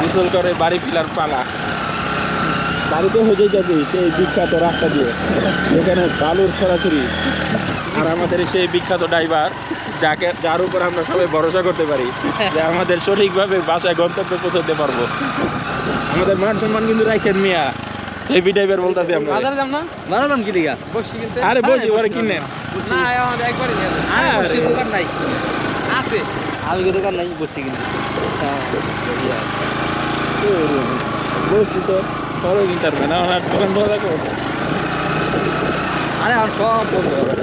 গোসল করে বাড়ি ফিরার পালা। বাড়িতে হয়ে যাচ্ছে সেই বিখ্যাত রাস্তা দিয়ে, যেখানে বালুর ছড়াছড়ি। আর আমাদের সেই বিখ্যাত ড্রাইভার, যার উপর আমরা সবাই ভরসা করতে পারি যে আমাদের সঠিকভাবে বাসায় গন্তব্যে পৌঁছাতে পারবো। আমাদের মান সম্মান কিন্তু রাখেন মিয়া। হেভি ড্রাইভার বলতেছি আমরা। বাজারে যাম না? বাজারে যাম কি দিগা? বসি কিনতে। আরে বসি ওরে কিনে না আমাদের একবারই নিয়ে যাবে। আরে বসি দোকান নাই। আছে। আলগা দোকান নাই বসি কিনতে। বসি তো পরে কিনতে পারবে না, ওনার দোকান বন্ধ রাখো। আরে আর সব বন্ধ হবে।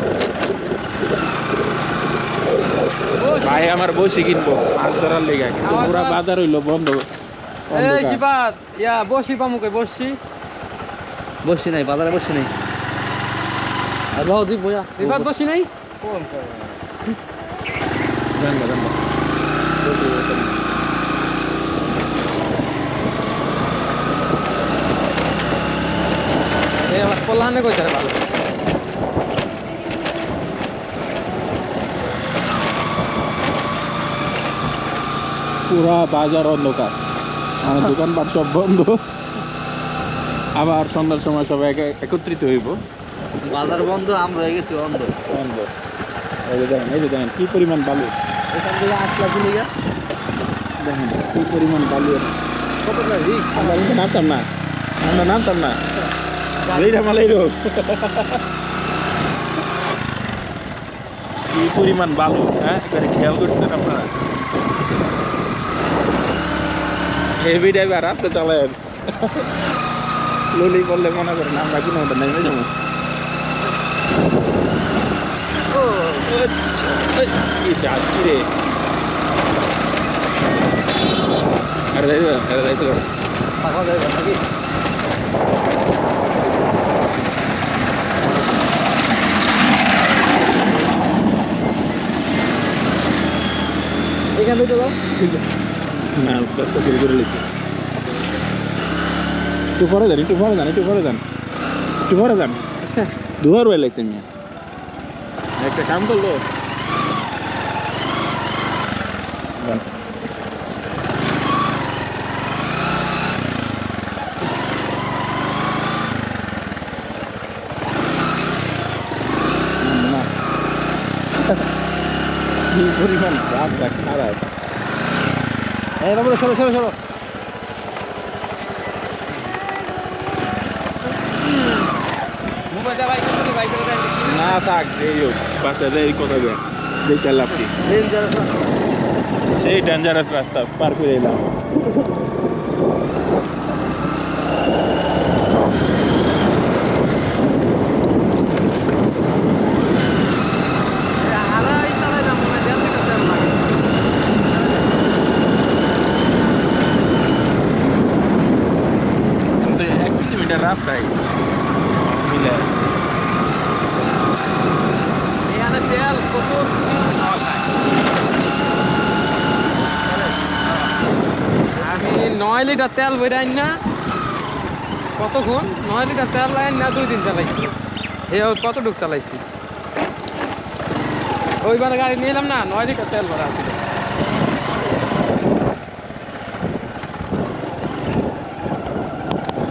ভাই আমার বসি কিনবো মাছ ধরার লেগে, কিন্তু পুরা বাজার হইলো বন্ধ। এই শিবাত ইয়া বসি পামুকে বসি বসি নাই বাজারে বসি নাই। আর বাও দি বয়া শিবাত বসি নাই কোন জানবা জানবা এই আমার পলানে কইছে রে ভালো। পুরা বাজার অন্ধকার, আমার দোকানপাট সব বন্ধ। আবার সন্ধ্যার সময় সবাই একত্রিত হইব। বাজার বন্ধ, আমরা হয়ে গেছি অন্ধ। বন্ধ। এই যে দেখেন কি পরিমাণ বালু। এখান থেকে আসলা কিলিগা দেখেন কি পরিমাণ বালু। কতটা রিস্ক। আমরা কিন্তু নামতাম না, আমরা নামতাম না। এইটা মালাইরো কি পরিমাণ বালু, হ্যাঁ এবারে খেয়াল করছেন আপনারা? হেভি ড্রাইভার রাস্তা চালায় স্লোলি করলে মনে করেন আমরা কোনো মতো নেমে যাবো। কি যাচ্ছি রে, আরে যাইতে পারো। পাখা যাবে নাকি? এখান থেকে যাও না রাস্তা শুরু করে লিখি। একটু পরে যান, একটু পরে যান, একটু পরে যান, একটু পরে যান। দুবার ওয়াই লাগছে মিয়া, একটা কাম করলো। কি পরিমাণ রাস্তা খারাপ। এই বাবু সরো সরো সরো। মোবাইলটা বাইক করে বাইক করে না থাক, এই হোক বাসায় যাই কথা দেন দেখে লাভ কি। ডেঞ্জারাস সেই ডেঞ্জারাস রাস্তা পার করে এলাম। কিন্তু 1 কিলোমিটার রাস্তায় মিলে এখানে তেল প্রচুর পাওয়া যায়। আমি 9 লিটার তেল বইরাই না কতক্ষণ, 9 লিটার তেল লাইন না 2 দিন চালাইছি। কতটুক চালাইছি ওইবার গাড়ি নিলাম না, 9 লিটার তেল ভরা আছে।